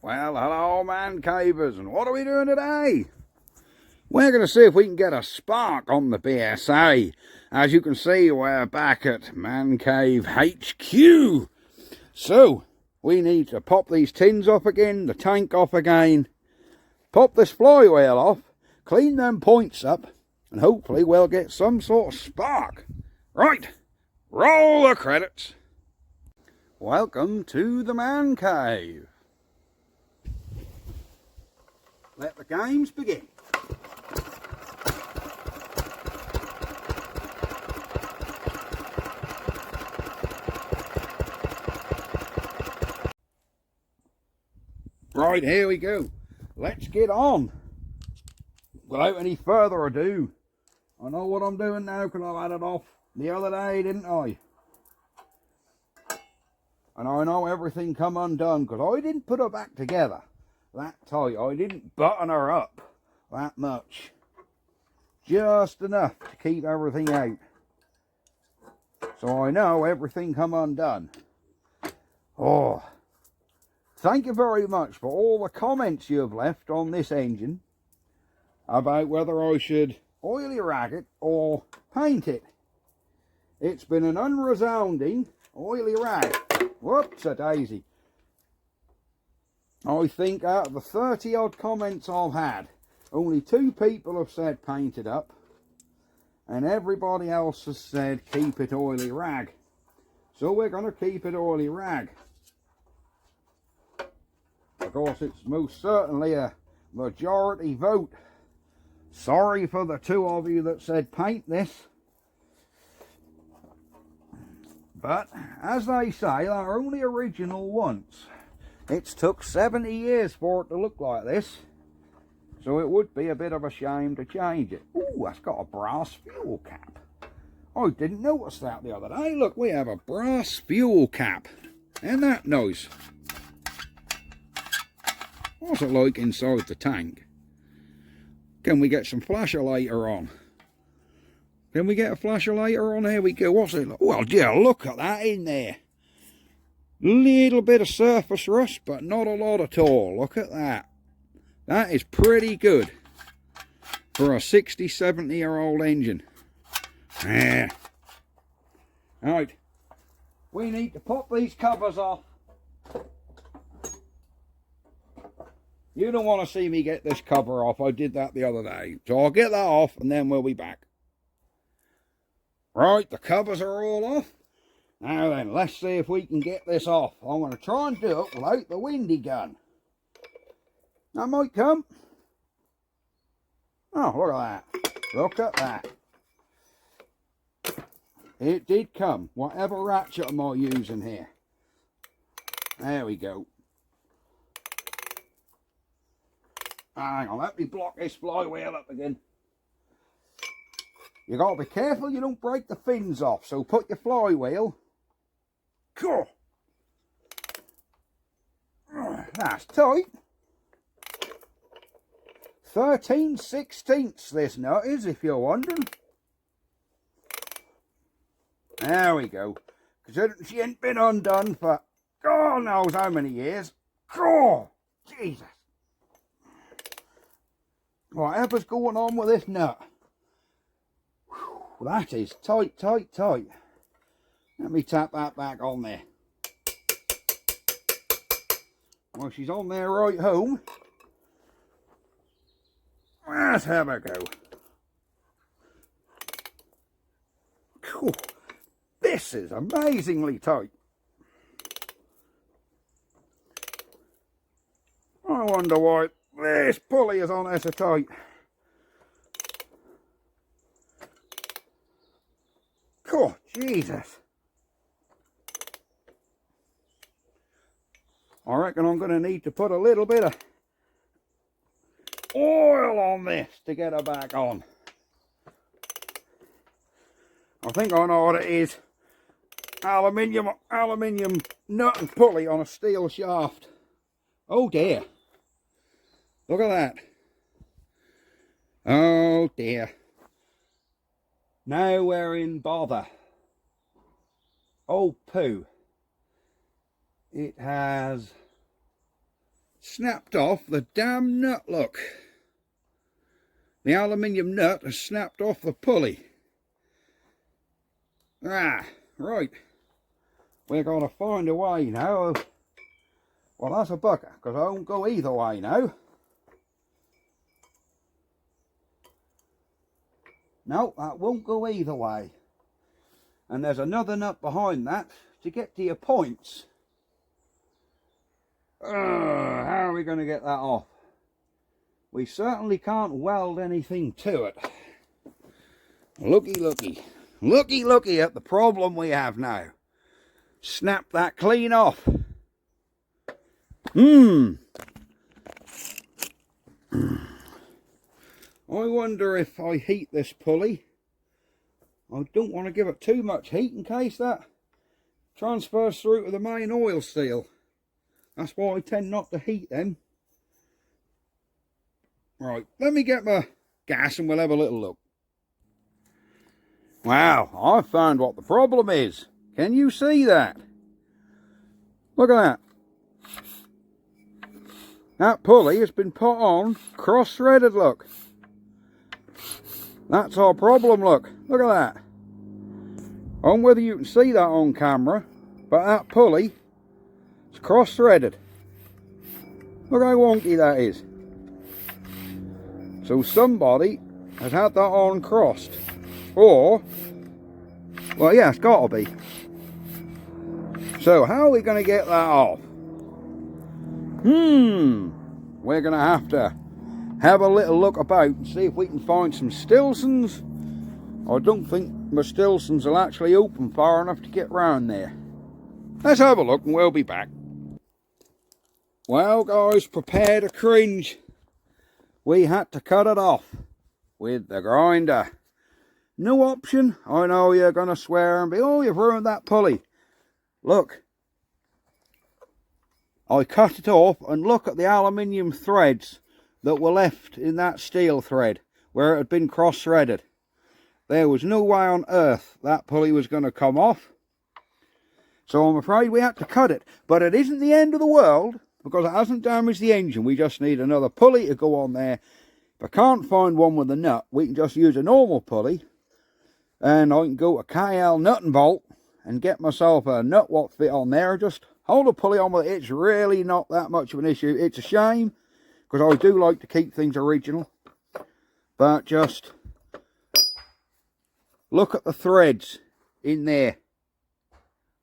Well, hello man cavers, and what are we doing today? We're going to see if we can get a spark on the BSA. As you can see, we're back at Man Cave HQ. So, we need to pop these tins off again, the tank off again, pop this flywheel off, clean them points up, and hopefully we'll get some sort of spark. Right, roll the credits. Welcome to the Man Cave. Let the games begin. Right, here we go. Let's get on. Without any further ado, I know what I'm doing now because I've had it off the other day, didn't I? And I know everything come undone because I didn't put her back together that tight. I didn't button her up that much. Just enough to keep everything out. So I know everything come undone. Oh, thank you very much for all the comments you have left on this engine about whether I should oily rag it or paint it. It's been an unresounding oily rag. Whoops-a-daisy. I think out of the 30 odd comments I've had, only 2 people have said paint it up, and everybody else has said keep it oily rag. So we're going to keep it oily rag. Of course, it's most certainly a majority vote. Sorry for the 2 of you that said paint this. But, as they say, they're only original once. It's took 70 years for it to look like this. So it would be a bit of a shame to change it. Ooh, that's got a brass fuel cap. I didn't notice that the other day. Look, we have a brass fuel cap. Isn't that nice? What's it like inside the tank? Can we get some flasher later on? Can we get a flasher later on? Here we go. What's it like? Well, yeah, look at that in there. Little bit of surface rust, but not a lot at all. Look at that. That is pretty good for a 60, 70-year-old engine. Yeah. Right. We need to pop these covers off. You don't want to see me get this cover off. I did that the other day. So I'll get that off and then we'll be back. Right, the covers are all off. Now then, let's see if we can get this off. I'm going to try and do it without the windy gun. That might come. Oh, look at that. Look at that. It did come. Whatever ratchet am I using here? There we go. Hang on, let me block this flywheel up again. You got to be careful you don't break the fins off. So put your flywheel. Cool. That's tight. 13/16 this nut is, if you're wondering. There we go. Considering she ain't been undone for God knows how many years. Oh, Jesus. Whatever's going on with this nut. Whew, that is tight, tight, tight. Let me tap that back on there. Well, she's on there right home. Let's have a go. Whew, this is amazingly tight. I wonder why this pulley is on there so tight. Oh, Jesus. I reckon I'm going to need to put a little bit of oil on this to get her back on. I think I know what it is. Aluminium nut and pulley on a steel shaft. Oh dear. Look at that. Oh dear. Now we're in bother. Oh poo. It has snapped off the damn nut, look. The aluminium nut has snapped off the pulley. Ah, right. We're going to find a way now. Well, that's a bugger, because I won't go either way now. No, that won't go either way. And there's another nut behind that to get to your points. How are we going to get that off? We certainly can't weld anything to it. Looky, looky. Looky, looky at the problem we have now. Snap that clean off. I wonder if I heat this pulley. I don't want to give it too much heat in case that transfers through to the main oil seal. That's why I tend not to heat them. Right, let me get my gas and we'll have a little look. Wow, I've found what the problem is. Can you see that? Look at that. That pulley has been put on cross-threaded, look. That's our problem, look. Look at that. I don't know whether you can see that on camera, but that pulley is cross-threaded. Look how wonky that is. So somebody has had that on crossed. Or, well, yeah, it's got to be. So how are we going to get that off? We're going to have a little look about and see if we can find some Stilsons. I don't think my Stilsons will actually open far enough to get round there. Let's have a look and we'll be back. Well, guys, prepare to cringe. We had to cut it off with the grinder. No option. I know you're going to swear and be, oh, you've ruined that pulley. Look. I cut it off and look at the aluminium threads that were left in that steel thread where it had been cross-threaded. There was no way on earth that pulley was going to come off. So I'm afraid we had to cut it. But it isn't the end of the world because it hasn't damaged the engine. We just need another pulley to go on there. If I can't find one with a nut, we can just use a normal pulley. And I can go to KL nut and bolt and get myself a nut what fit on there. Just hold a pulley on with it. It's really not that much of an issue. It's a shame because I do like to keep things original. But just look at the threads in there.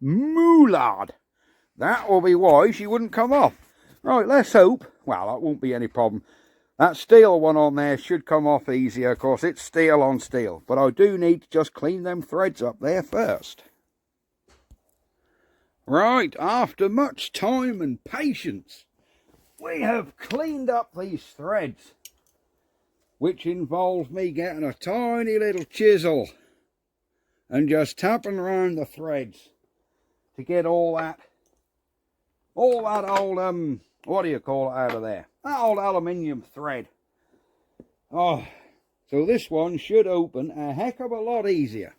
Moolard. That will be why she wouldn't come off. Right, let's hope. Well, that won't be any problem. That steel one on there should come off easier. Of course, it's steel on steel. But I do need to just clean them threads up there first. Right, after much time and patience, we have cleaned up these threads. Which involves me getting a tiny little chisel and just tapping around the threads to get all that old, what do you call it, out of there? That old aluminium thread. Oh, so this one should open a heck of a lot easier.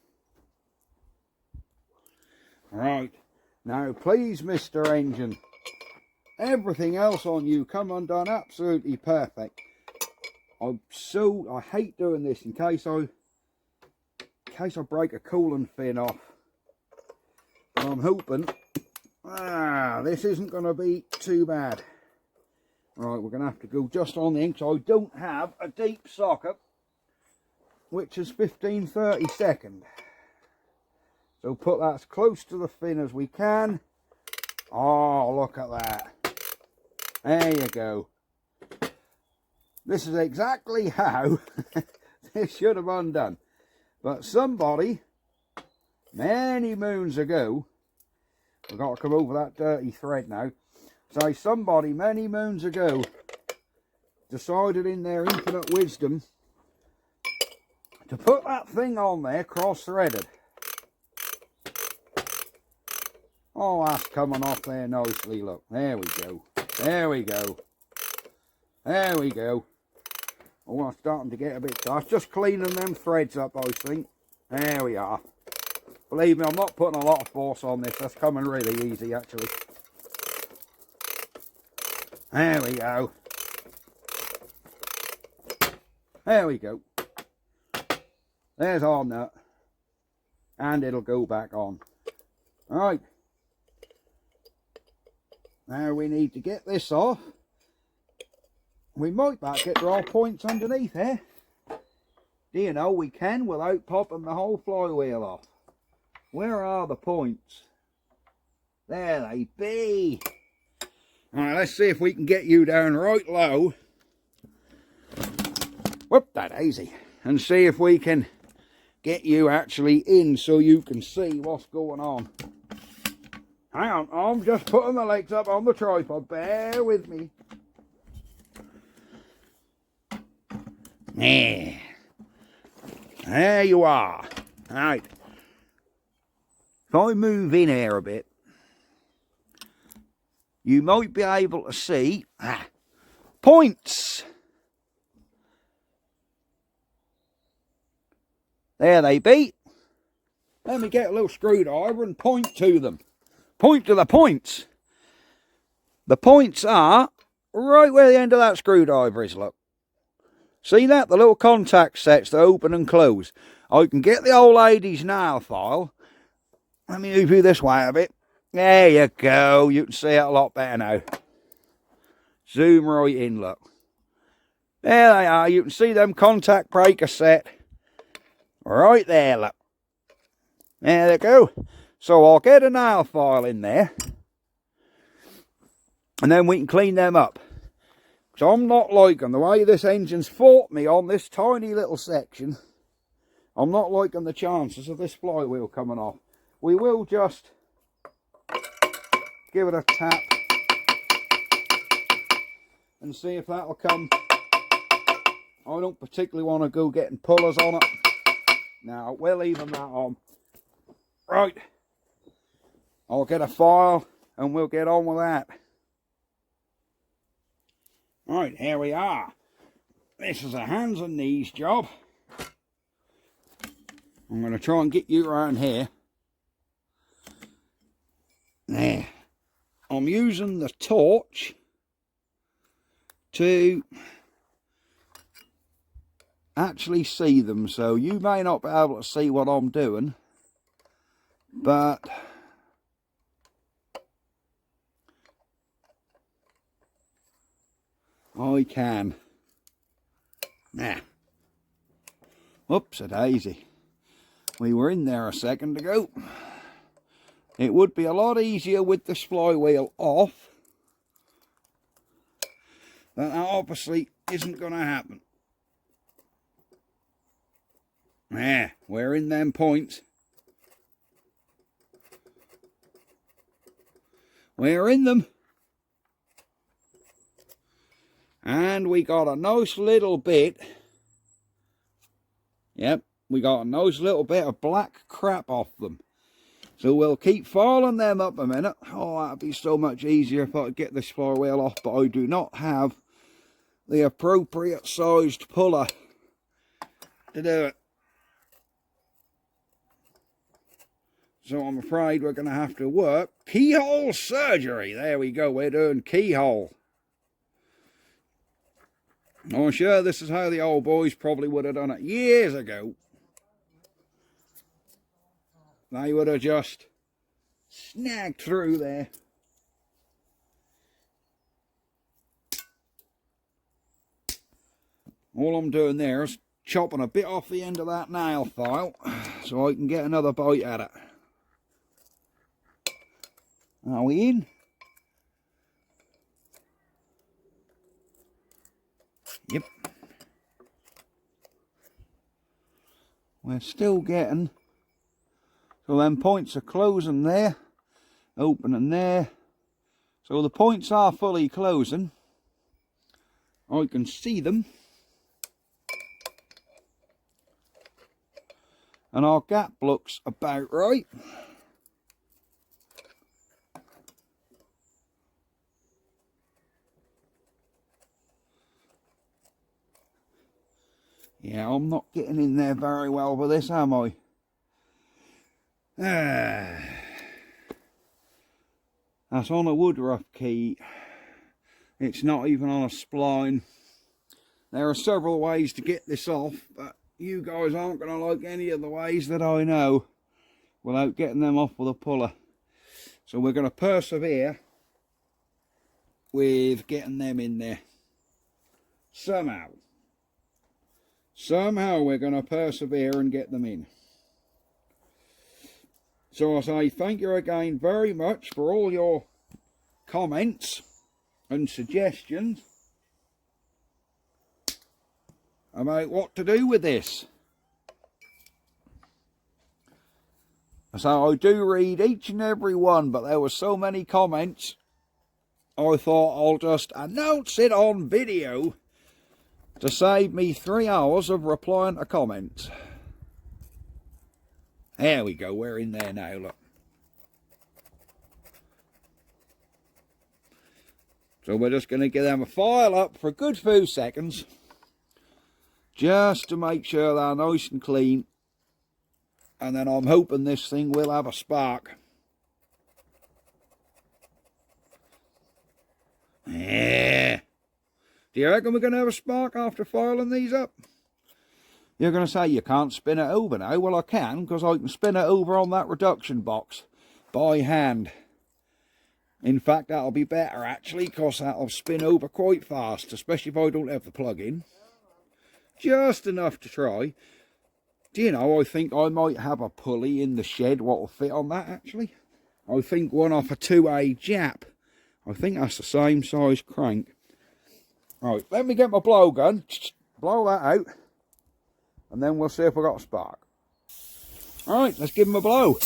Right, now please, Mr. Engine, everything else on you come undone absolutely perfect. I hate doing this in case I break a coolant fin off. But I'm hoping this isn't going to be too bad. Right, we're going to have to go just on the inch. I don't have a deep socket, which is 15/32. So put that as close to the fin as we can. Oh, look at that. There you go. This is exactly how this should have undone. But somebody, many moons ago, we've got to come over that dirty thread now. So somebody many moons ago decided in their infinite wisdom to put that thing on there cross-threaded. Oh, that's coming off there nicely, look. There we go. There we go. There we go. Oh, I'm starting to get a bit tight. Just cleaning them threads up, I think. There we are. Believe me, I'm not putting a lot of force on this. That's coming really easy, actually. There we go. There we go. There's our nut. And it'll go back on. Alright. Now we need to get this off. We might back it to our points underneath here. Do you know we can without popping the whole flywheel off. Where are the points? There they be. Alright, let's see if we can get you down right low. Whoop that easy. And see if we can get you actually in so you can see what's going on. Hang on, I'm just putting the legs up on the tripod. Bear with me. Yeah. There you are. Alright. If I move in here a bit, you might be able to see points. There they be. Let me get a little screwdriver and point to them. Point to the points. The points are right where the end of that screwdriver is, look. See that? The little contact sets that open and close. I can get the old lady's nail file. Let me move you this way a bit. There you go. You can see it a lot better now. Zoom right in, look. There they are. You can see them contact breaker set. Right there, look. There they go. So I'll get a nail file in there. And then we can clean them up. So I'm not liking the way this engine's fought me on this tiny little section. I'm not liking the chances of this flywheel coming off. We will just give it a tap and see if that'll come. I don't particularly want to go getting pullers on it. Now, we'll leave them that on. Right. I'll get a file and we'll get on with that. Right, here we are. This is a hands and knees job. I'm going to try and get you around here. There. I'm using the torch to actually see them, so you may not be able to see what I'm doing, but I can. Nah. Oops-a-daisy. We were in there a second ago. It would be a lot easier with this flywheel off, but that obviously isn't going to happen. There, we're in them points. We're in them. And we got a nice little bit. Yep, we got a nice little bit of black crap off them. So we'll keep filing them up a minute. Oh, that'd be so much easier if I could get this flywheel off, but I do not have the appropriate sized puller to do it. So I'm afraid we're going to have to work keyhole surgery. There we go, we're doing keyhole. I'm sure this is how the old boys probably would have done it years ago. They would have just snagged through there. All I'm doing there is chopping a bit off the end of that nail file so I can get another bite at it. Are we in? Yep. We're still getting, so them points are closing there, opening there. So the points are fully closing. I can see them. And our gap looks about right. Yeah, I'm not getting in there very well with this, am I? That's on a wood rough key. It's not even on a spline. There are several ways to get this off, but you guys aren't going to like any of the ways that I know without getting them off with a puller. So we're going to persevere with getting them in there. Somehow we're going to persevere and get them in. So I say thank you again very much for all your comments and suggestions about what to do with this. So I do read each and every one, but there were so many comments, I thought I'll just announce it on video to save me 3 hours of replying to comments. There we go, we're in there now, look. So we're just going to give them a file up for a good few seconds, just to make sure they're nice and clean. And then I'm hoping this thing will have a spark. Yeah. Do you reckon we're going to have a spark after filing these up? You're going to say you can't spin it over now. Well, I can, because I can spin it over on that reduction box by hand. In fact, that'll be better actually, because that'll spin over quite fast, especially if I don't have the plug in. Just enough to try. Do you know, I think I might have a pulley in the shed what will fit on that actually. I think one off a 2A Jap. I think that's the same size crank. Right, let me get my blowgun, blow that out, and then we'll see if we've got a spark. Alright, let's give him a blow.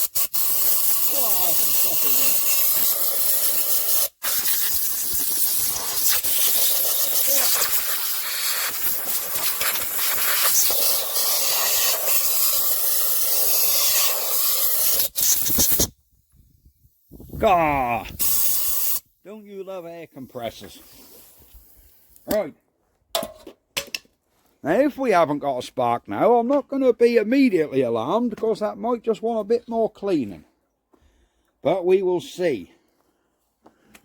Ah, don't you love air compressors? Right. Now, if we haven't got a spark now, I'm not going to be immediately alarmed, because that might just want a bit more cleaning. But we will see.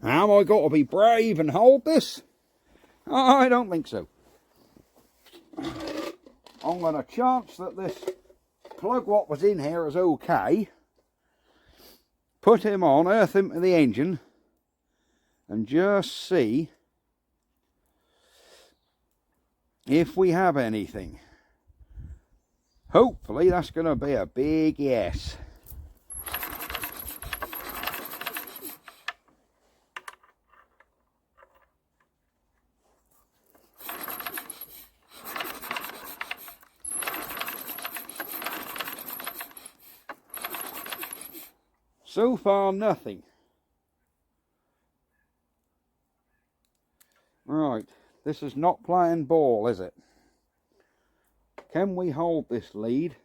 Am I got to be brave and hold this? I don't think so. I'm going to chance that this plug what was in here is okay. Put him on, earth him to the engine, and just see if we have anything. Hopefully that's going to be a big yes. So far nothing. Right. This is not playing ball, is it? Can we hold this lead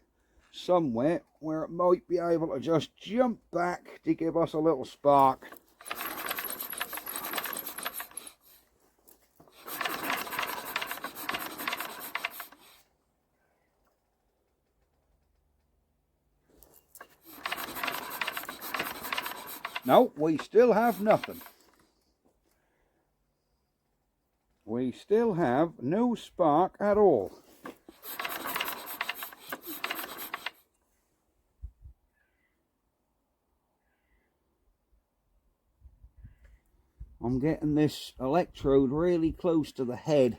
somewhere where it might be able to just jump back to give us a little spark? No, we still have nothing. We still have no spark at all. I'm getting this electrode really close to the head.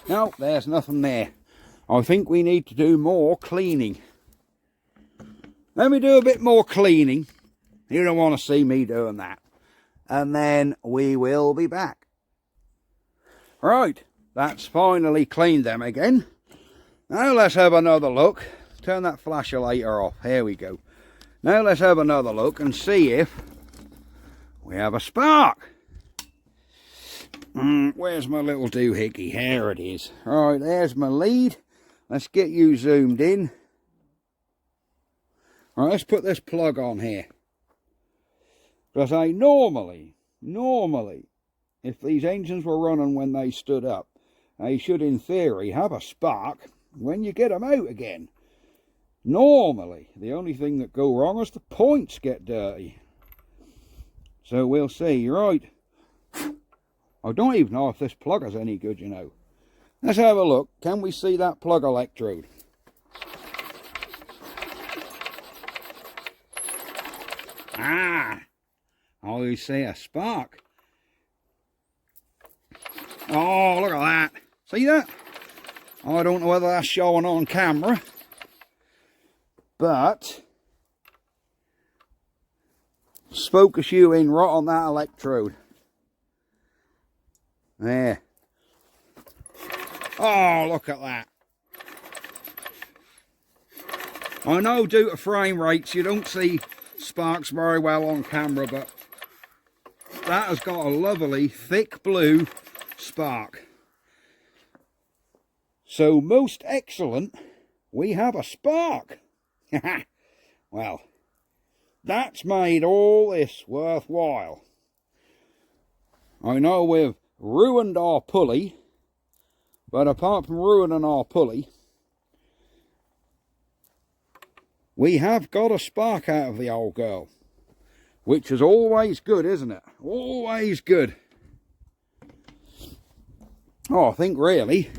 No, there's nothing there. I think we need to do more cleaning. Let me do a bit more cleaning. You don't want to see me doing that. And then we will be back. Right, that's finally cleaned them again. Now let's have another look. Turn that flasher later off. Here we go. Now let's have another look and see if we have a spark. Where's my little doohickey? Here it is. Right, there's my lead. Let's get you zoomed in. Right, let's put this plug on here. Because I normally, if these engines were running when they stood up, they should, in theory, have a spark when you get them out again. Normally, the only thing that go wrong is the points get dirty. So we'll see. Right. I don't even know if this plugger's any good, you know. Let's have a look. Can we see that plug electrode? Ah! I see a spark. Oh, look at that. See that? I don't know whether that's showing on camera, but focus you in right on that electrode. There. Oh, look at that. I know due to frame rates you don't see sparks very well on camera, but that has got a lovely thick blue spark. So most excellent, we have a spark. Well, that's made all this worthwhile. I know we've ruined our pulley, but apart from ruining our pulley, we have got a spark out of the old girl, which is always good, isn't it? Always good. Oh, I think really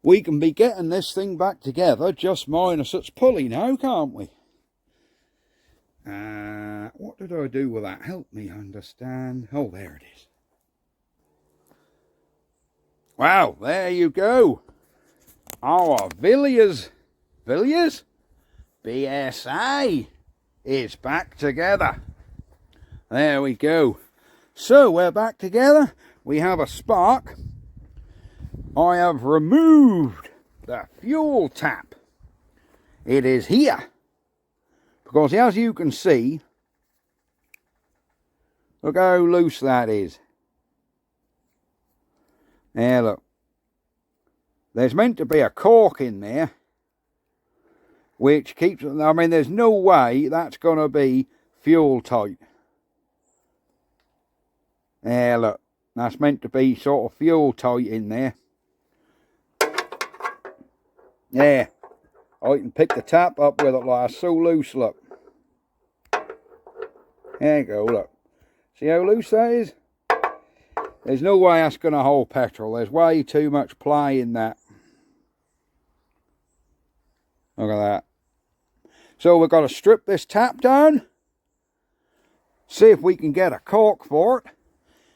we can be getting this thing back together just minus its pulley now, can't we? What did I do with that? Help me understand. Oh, there it is. Wow, there you go. Our Villiers BSA is back together. There we go. So we're back together. We have a spark. I have removed the fuel tap. It is here. Because as you can see, look how loose that is. There, look. There's meant to be a cork in there, which keeps, I mean, there's no way that's going to be fuel tight. There, look. That's meant to be sort of fuel tight in there. There. I can pick the tap up with it like so loose, look. There you go, look. See how loose that is? There's no way that's going to hold petrol. There's way too much play in that. Look at that. So we've got to strip this tap down. See if we can get a cork for it.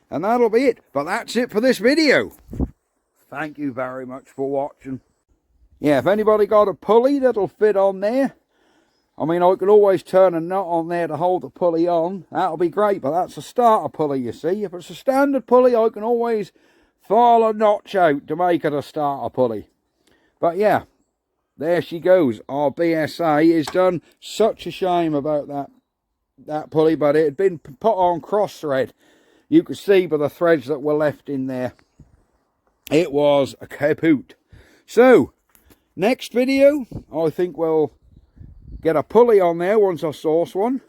And that'll be it. But that's it for this video. Thank you very much for watching. Yeah, if anybody got a pulley that'll fit on there, I mean, I could always turn a nut on there to hold the pulley on. That'll be great, but that's a starter pulley, you see. If it's a standard pulley, I can always file a notch out to make it a starter pulley. But yeah, there she goes. Our BSA is done. Such a shame about that pulley, but it had been put on cross thread. You could see by the threads that were left in there. It was a kaput. So, next video, I think we'll get a pulley on there once I source one.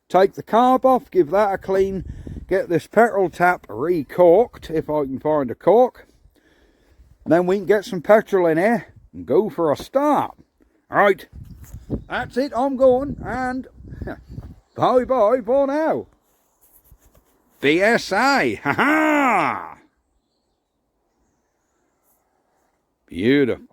Take the carb off, give that a clean. Get this petrol tap re-corked, if I can find a cork. And then we can get some petrol in here and go for a start. Alright, that's it, I'm going, and bye-bye for now. BSA, ha-ha! Beautiful.